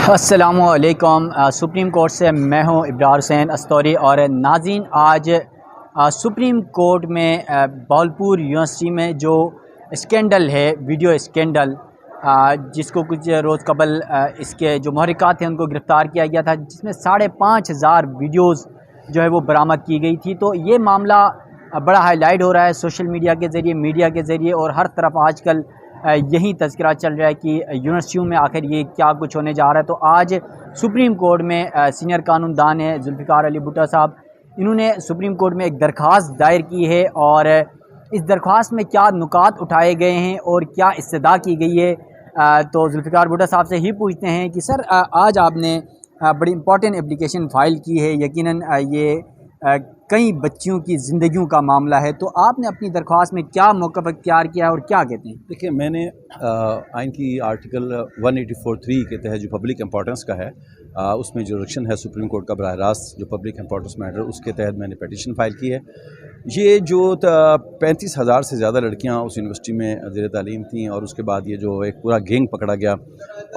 अस्सलामुअलैकुम। Supreme court से मैं हूं इब्रार हुसैन अस्तौरी। और नाज़रीन, आज सुप्रीम कोर्ट में भावलपुर यूनिवर्सिटी में जो स्कैंडल है, वीडियो स्कैंडल, जिसको कुछ रोज़ कबल इसके जो महरिकात थे उनको गिरफ़्तार किया गया था, जिसमें 5,500 वीडियोज़ जो है वो बरामद की गई थी। तो ये मामला बड़ा हाईलाइट हो रहा है सोशल मीडिया के ज़रिए, मीडिया के ज़रिए, और हर तरफ आजकल यही तज़किरा चल रहा है कि यूनिवर्सिटियों में आखिर ये क्या कुछ होने जा रहा है। तो आज सुप्रीम कोर्ट में सीनियर कानूनदान है जुल्फ़िकार अली भुट्टो साहब, इन्होंने सुप्रीम कोर्ट में एक दरख्वास्त दायर की है, और इस दरख्वास्त में क्या नुकात उठाए गए हैं और क्या इस्तदा की गई है। तो जुल्फ़िकार भुट्टो साहब से ही पूछते हैं कि सर, आज आपने बड़ी इम्पॉर्टेंट एप्लीकेशन फ़ाइल की है, यकीनन ये कई बच्चियों की ज़िंदगियों का मामला है। तो आपने अपनी दरख्वास्त में क्या मौक़िफ़ इख्तियार किया है और क्या कहते हैं? देखिए, मैंने आइन की आर्टिकल 184(3) के तहत जो पब्लिक इम्पोर्टेंस का है, उसमें जो रक्षण है सुप्रीम कोर्ट का बराह रास्त जो पब्लिक इम्पोर्टेंस मैटर, उसके तहत मैंने पटिशन फ़ाइल की है। ये जो 35,000 से ज़्यादा लड़कियां उस यूनिवर्सिटी में ज़ेर तालीम थीं, और उसके बाद ये जो एक पूरा गैंग पकड़ा गया,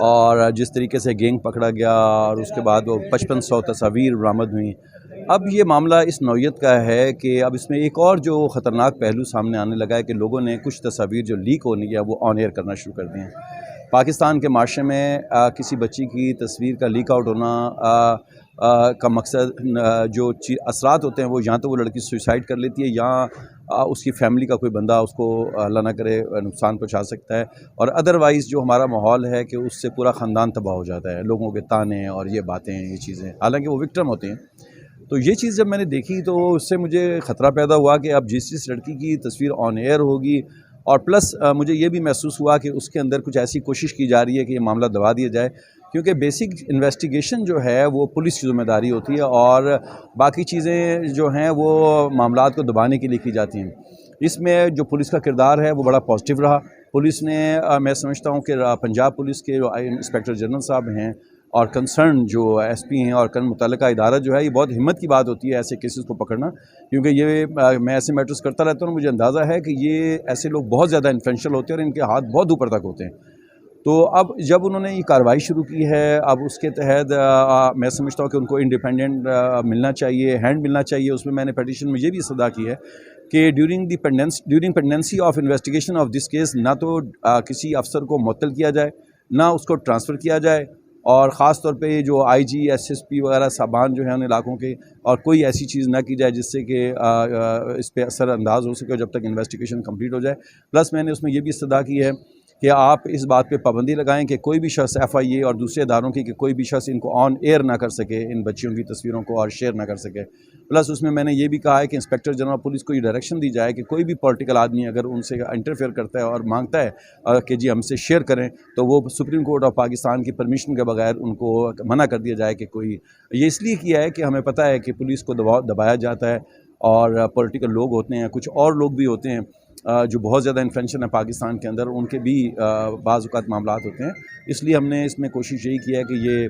और जिस तरीके से गैंग पकड़ा गया और उसके बाद वो 5500 तस्वीर बरामद हुई। अब ये मामला इस नौइयत का है कि अब इसमें एक और जो ख़तरनाक पहलू सामने आने लगा है कि लोगों ने कुछ तस्वीर जो लीक होनी है वो ऑन एयर करना शुरू कर दिए हैं। पाकिस्तान के माशरे में किसी बच्ची की तस्वीर का लीक आउट होना का मकसद जो असरात होते हैं वो या तो वो लड़की सुसाइड कर लेती है, या उसकी फैमिली का कोई बंदा उसको अल्लाह ना करे नुकसान पहुंचा सकता है, और अदरवाइज़ जो हमारा माहौल है कि उससे पूरा ख़ानदान तबाह हो जाता है, लोगों के ताने और ये बातें, ये चीज़ें, हालांकि वो विक्टिम होते हैं। तो ये चीज़ जब मैंने देखी तो उससे मुझे ख़तरा पैदा हुआ कि अब जिस लड़की की तस्वीर ऑन एयर होगी, और प्लस मुझे ये भी महसूस हुआ कि उसके अंदर कुछ ऐसी कोशिश की जा रही है कि ये मामला दबा दिया जाए, क्योंकि बेसिक इन्वेस्टिगेशन जो है वो पुलिस की ज़िम्मेदारी होती है, और बाकी चीज़ें जो हैं वो मामलात को दबाने के लिए की जाती हैं। इसमें जो पुलिस का किरदार है वो बड़ा पॉजिटिव रहा। पुलिस ने मैं समझता हूँ कि पंजाब पुलिस के जो इंस्पेक्टर जनरल साहब हैं और कंसर्न जो एसपी हैं और मुतल्लिका इदारा जो है, ये बहुत हिम्मत की बात होती है ऐसे केसेस को पकड़ना, क्योंकि ये मैं ऐसे मैटर्स करता रहता हूँ, मुझे अंदाज़ा है कि ये ऐसे लोग बहुत ज़्यादा इन्फ्लुएंशियल होते हैं और इनके हाथ बहुत ऊपर तक होते हैं। तो अब जब उन्होंने ये कार्रवाई शुरू की है, अब उसके तहत मैं समझता हूँ कि उनको इंडिपेंडेंट मिलना चाहिए, हैंड मिलना चाहिए। उसमें मैंने पटिशन में ये भी सदा की है कि during pendency of investigation of this case, ना तो किसी अफसर को मुअत्तल किया जाए, ना उसको ट्रांसफ़र किया जाए, और ख़ास तौर पे जो आईजी, एसएसपी वगैरह साहबान जो हैं उन इलाकों के, और कोई ऐसी चीज़ ना की जाए जिससे कि इस पे असरअंदाज हो सके जब तक इन्वेस्टिगेशन कंप्लीट हो जाए। प्लस मैंने उसमें ये भी इस्तदा की है कि आप इस बात पे पाबंदी लगाएं कि कोई भी शख्स एफआईए और दूसरे इदारों की कि कोई भी शख्स इनको ऑन एयर ना कर सके, इन बच्चियों की तस्वीरों को, और शेयर ना कर सके। प्लस उसमें मैंने ये भी कहा है कि इंस्पेक्टर जनरल पुलिस को ये डायरेक्शन दी जाए कि कोई भी पॉलिटिकल आदमी अगर उनसे इंटरफेयर करता है और मांगता है कि जी हमसे शेयर करें, तो वो सुप्रीम कोर्ट ऑफ पाकिस्तान की परमिशन के बगैर उनको मना कर दिया जाए कि कोई। ये इसलिए किया है कि हमें पता है कि पुलिस को दबाया जाता है, और पॉलिटिकल लोग होते हैं, कुछ और लोग भी होते हैं जो बहुत ज़्यादा इन्फ्लुएंशियल है पाकिस्तान के अंदर, उनके भी बाज़ औक़ात मामलात होते हैं। इसलिए हमने इसमें कोशिश यही की है कि ये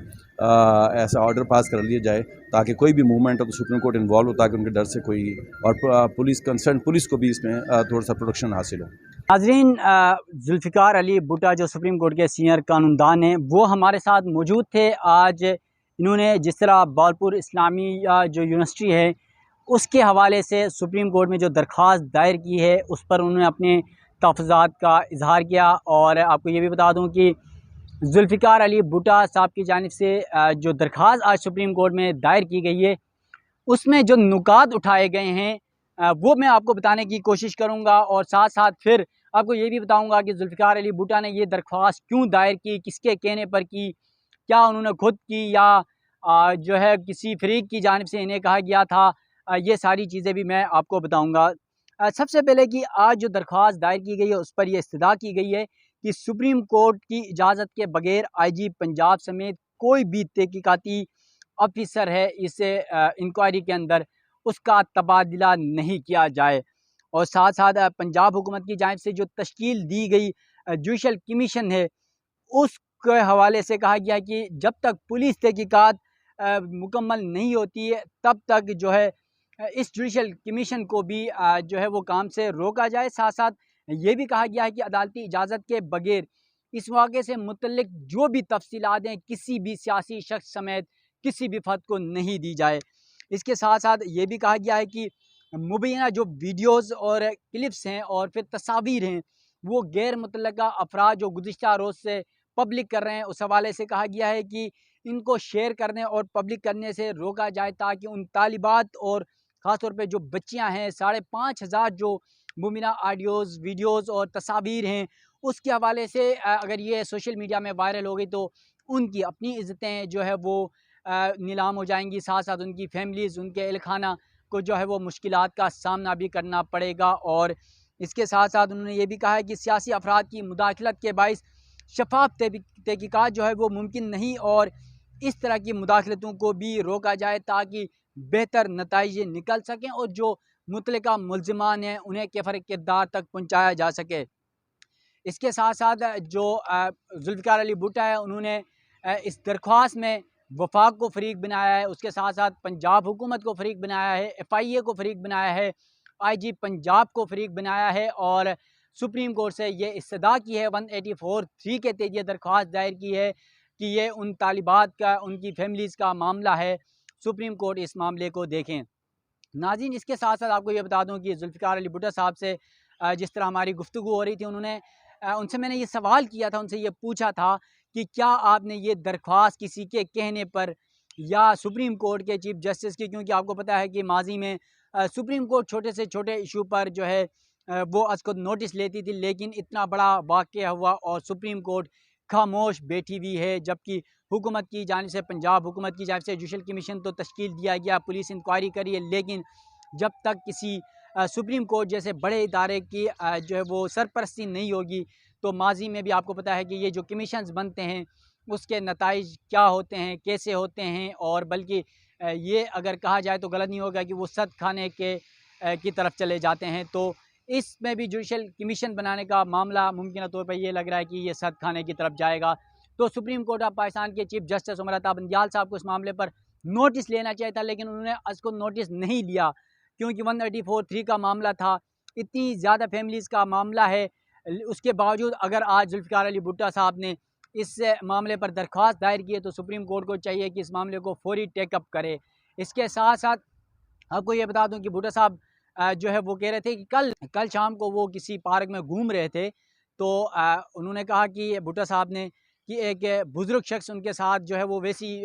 ऐसा ऑर्डर पास कर लिया जाए ताकि कोई भी मूवमेंट हो तो सुप्रीम कोर्ट इन्वॉल्व हो, ताकि उनके डर से कोई, और पुलिस को भी इसमें थोड़ा सा प्रोटेक्शन हासिल हो। नाज़रीन, जुल्फ़िकार अली भुट्टो जो सुप्रीम कोर्ट के सीनियर कानूनदान हैं, वो हमारे साथ मौजूद थे। आज इन्होंने जिस तरह भावलपुर इस्लामिया जो यूनिवर्सिटी है उसके हवाले से सुप्रीम कोर्ट में जो दरख्वास्त दायर की है उस पर उन्होंने अपने तहफ़्फ़ुज़ात का इज़हार किया। और आपको ये भी बता दूं कि जुल्फ़िकार अली भुट्टो साहब की जानिब से जो दरख्वास्त आज सुप्रीम कोर्ट में दायर की गई है उसमें जो नुकात उठाए गए हैं वो मैं आपको बताने की कोशिश करूंगा, और साथ साथ फिर आपको ये भी बताऊंगा कि जुल्फ़िकार अली भुट्टो ने ये दरख्वास्त क्यों दायर की, किसके कहने पर की, क्या उन्होंने खुद की या जो है किसी फरीक की जानिब से इन्हें कहा गया था। ये सारी चीज़ें भी मैं आपको बताऊंगा। सबसे पहले कि आज जो दरख्वास्त दायर की गई है उस पर यह इस्तदा की गई है कि सुप्रीम कोर्ट की इजाज़त के बगैर आईजी पंजाब समेत कोई भी तहकीकाती ऑफिसर है इस इंक्वायरी के अंदर उसका तबादला नहीं किया जाए। और साथ साथ पंजाब हुकूमत की जानिब से जो तश्कील दी गई जुडिशल कमीशन है उसके हवाले से कहा गया कि जब तक पुलिस तहकीकात मुकम्मल नहीं होती है तब तक जो है इस जुडिशल कमीशन को भी जो है वो काम से रोका जाए। साथ साथ ये भी कहा गया है कि अदालती इजाज़त के बगैर इस वाक़े से मुतल्लिक जो भी तफ़सीलात हैं किसी भी सियासी शख्स समेत किसी भी फ़र्द को नहीं दी जाए। इसके साथ साथ ये भी कहा गया है कि मुबैना जो वीडियोज़ और क्लिप्स हैं और फिर तस्वीर हैं, वो गैर मुतल्लका अफ़राद जो गुज़िश्ता रोज़ से पब्लिक कर रहे हैं, उस हवाले से कहा गया है कि इनको शेयर करने और पब्लिक करने से रोका जाए, ताकि उन तालिबात और ख़ास तौर पे जो बच्चियाँ हैं, 5,500 जो मुबैना ऑडियोज़, वीडियोज़ और तस्वीर हैं, उसके हवाले से अगर ये सोशल मीडिया में वायरल हो गई तो उनकी अपनी इज़्ज़तें जो है वो नीलाम हो जाएँगी। साथ साथ उनकी फैमिलीज़, उनके अहल खाना को जो है वो मुश्किलात का सामना भी करना पड़ेगा। और इसके साथ साथ उन्होंने ये भी कहा है कि सियासी अफराद की मुदाखलत के बाइस शफ़ाफ़ तहकीकात जो है वो मुमकिन नहीं, और इस तरह की मुदाखलतों को भी रोका जाए ताकि बेहतर नताइज निकल सकें और जो मुतलका मुल्ज़िमान हैं उन्हें केफ़र किरदार तक पहुँचाया जा सके। इसके साथ साथ जो ज़ुल्फ़िकार अली भुट्टो है, उन्होंने इस दरख्वास्त में वफाक को फ़रीक बनाया है, उसके साथ साथ पंजाब हुकूमत को फ़रीक बनाया है, FIA को फ़रीक बनाया है, IG पंजाब को फ़रीक बनाया है और सुप्रीम कोर्ट से ये इस्तदा की है 184(3) के तहत ये दरख्वास्त दायर की है कि ये उन तालिबात का, उनकी फैमिलीज़ का मामला है, सुप्रीम कोर्ट इस मामले को देखें। नाज़रीन, इसके साथ साथ आपको ये बता दूँ कि ज़ुल्फ़िकार अली भुट्टो साहब से जिस तरह हमारी गुफ्तगू हो रही थी, उन्होंने उनसे मैंने ये सवाल किया था, उनसे ये पूछा था कि क्या आपने ये दरख्वास्त किसी के कहने पर या सुप्रीम कोर्ट के चीफ जस्टिस की, क्योंकि आपको पता है कि माजी में सुप्रीम कोर्ट छोटे से छोटे इशू पर जो है वो खुद नोटिस लेती थी, लेकिन इतना बड़ा वाक़या हुआ और सुप्रीम कोर्ट खामोश बैठी हुई है, जबकि हुकूमत की जानिब से, पंजाब हुकूमत की जानिब से जुडिशल कमीशन तो तश्कील दिया गया, पुलिस इंक्वायरी करी है, लेकिन जब तक किसी सुप्रीम कोर्ट जैसे बड़े इदारे की जो है वो सरपरस्ती नहीं होगी, तो माजी में भी आपको पता है कि ये जो कमीशंस बनते हैं उसके नताइज क्या होते हैं, कैसे होते हैं, और बल्कि ये अगर कहा जाए तो गलत नहीं होगा कि वो सद खाने के की तरफ चले जाते हैं। तो इसमें भी जुडिशल कमीशन बनाने का मामला मुमकिन तौर पर ये लग रहा है कि ये सद खाने की तरफ जाएगा। तो सुप्रीम कोर्ट ऑफ पाकिस्तान के चीफ जस्टिस उमर अता बंदियाल साहब को इस मामले पर नोटिस लेना चाहिए था, लेकिन उन्होंने उसको नोटिस नहीं लिया, क्योंकि 184(3) का मामला था, इतनी ज़्यादा फैमिलीज़ का मामला है। उसके बावजूद अगर आज ज़ुल्फ़िकार अली भुट्टो साहब ने इस मामले पर दरख्वास्त दायर की है, तो सुप्रीम कोर्ट को चाहिए कि इस मामले को फ़ौरी टेकअप करे। इसके साथ साथ आपको ये बता दूं कि भुट्टो साहब जो है वो कह रहे थे कि कल शाम को वो किसी पार्क में घूम रहे थे, तो उन्होंने कहा कि भुट्टो साहब ने कि एक बुज़ुर्ग शख्स उनके साथ जो है वो वैसी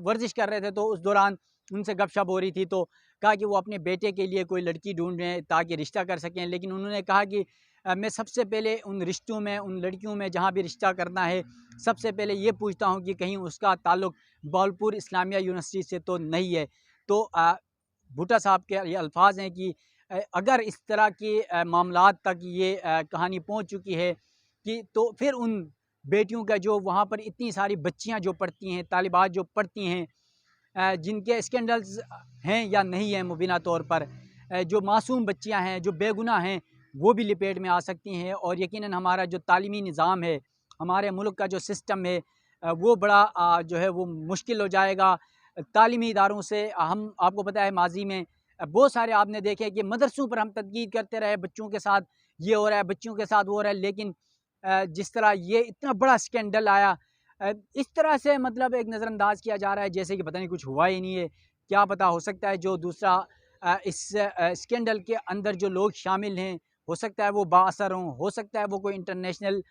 वर्जिश कर रहे थे, तो उस दौरान उनसे गपशप हो रही थी, तो कहा कि वो अपने बेटे के लिए कोई लड़की ढूंढ रहे हैं ताकि रिश्ता कर सकें। लेकिन उन्होंने कहा कि मैं सबसे पहले उन रिश्तों में, उन लड़कियों में जहाँ भी रिश्ता करना है, सबसे पहले ये पूछता हूँ कि कहीं उसका ताल्लुक़ बावलपुर इस्लामिया यूनिवर्सिटी से तो नहीं है। तो भुट्टो साहब के ये अल्फाज हैं कि अगर इस तरह के मामलात तक ये कहानी पहुँच चुकी है कि तो फिर उन बेटियों का, जो वहाँ पर इतनी सारी बच्चियाँ जो पढ़ती हैं, तालिबात जो पढ़ती हैं, जिनके स्कैंडल्स हैं या नहीं हैं मुबीना तौर पर, जो मासूम बच्चियाँ हैं, जो बेगुनाह हैं, वो भी लपेट में आ सकती हैं। और यकीनन हमारा जो तालीमी निज़ाम है, हमारे मुल्क का जो सिस्टम है, वो बड़ा जो है वो मुश्किल हो जाएगा। तालीमी इदारों से हम, आपको पता है माजी में बहुत सारे आपने देखे कि मदरसों पर हम तनकीद करते रहे, बच्चों के साथ ये हो रहा है, बच्चियों के साथ वो हो रहा है, लेकिन जिस तरह ये इतना बड़ा स्कैंडल आया, इस तरह से मतलब एक नज़रअंदाज किया जा रहा है जैसे कि पता नहीं कुछ हुआ ही नहीं है। क्या पता, हो सकता है जो दूसरा इस स्कैंडल के अंदर जो लोग शामिल हैं, हो सकता है वो बाअसर हों, हो सकता है वो कोई इंटरनेशनल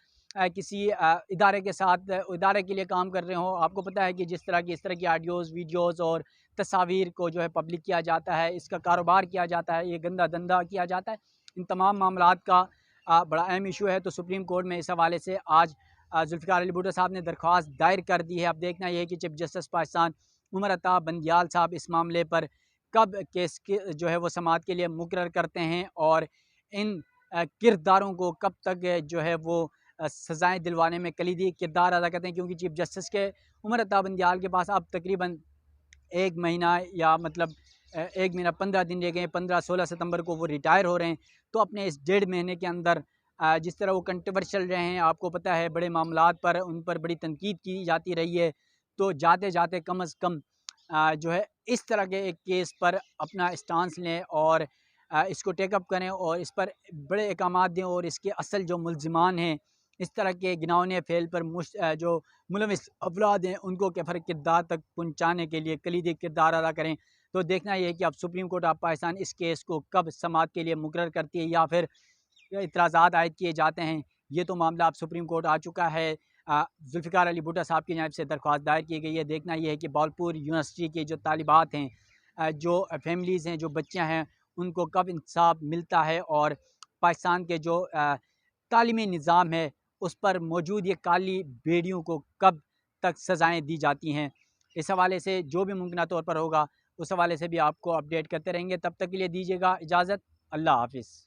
किसी इदारे के साथ इदारे के लिए काम कर रहे हों। आपको पता है कि जिस तरह की इस तरह की ऑडियोज़, वीडियोज़ और तस्वीर को जो है पब्लिक किया जाता है, इसका कारोबार किया जाता है, ये गंदा धंधा किया जाता है। इन तमाम मामलात का बड़ा अहम इशू है। तो सुप्रीम कोर्ट में इस हवाले से आज ज़ुल्फ़िकार अली भुट्टो साहब ने दरख्वास्त दायर कर दी है। अब देखना यह है कि चीफ जस्टिस पाकिस्तान उमर अता बंदियाल साहब इस मामले पर कब केस के जो है वो समाअत के लिए मुकर्रर करते हैं और इन किरदारों को कब तक जो है वो सज़ाएँ दिलवाने में कलीदी किरदार अदा करते हैं, क्योंकि चीफ जस्टिस के उमर अता बंदियाल के पास अब तकरीबन 1 महीना या मतलब 1 महीना 15 दिन रह गए। 15-16 सितंबर को वो रिटायर हो रहे हैं। तो अपने इस 1.5 महीने के अंदर जिस तरह वो कंट्रोवर्शियल रहे हैं, आपको पता है बड़े मामलात पर उन पर बड़ी तनकीद की जाती रही है, तो जाते-जाते कम अज़ कम जो है इस तरह के एक केस पर अपना स्टांस लें और इसको टेकअप करें और इस पर बड़े अहकामात दें और इसके असल जो मुल्ज़िमान हैं इस तरह के घिनौने फेल पर जो मुलविस अफराद हैं उनको कैफर किरदार तक पहुँचाने के लिए कलीदी किरदार अदा करें। तो देखना ये है कि अब सुप्रीम कोर्ट ऑफ पाकिस्तान इस केस को कब समाअत के लिए मुकर्रर करती है या फिर इतराज़ात आयद किए जाते हैं। ये तो मामला अब सुप्रीम कोर्ट आ चुका है। जुल्फ़िकार अली भुट्टो साहब की जानिब से दरख्वास्त दायर की गई है। देखना ये है कि भावलपुर यूनिवर्सिटी के जो तालिबात हैं, जो फैमिलीज़ हैं, जो बच्चियाँ हैं, उनको कब इंसाफ मिलता है और पाकिस्तान के जो तालीमी निज़ाम है उस पर मौजूद ये काली बेड़ियों को कब तक सज़ाएँ दी जाती हैं। इस हवाले से जो भी मुमकिन तौर पर होगा उस हवाले से भी आपको अपडेट करते रहेंगे। तब तक के लिए दीजिएगा इजाज़त। अल्लाह हाफ़िज़।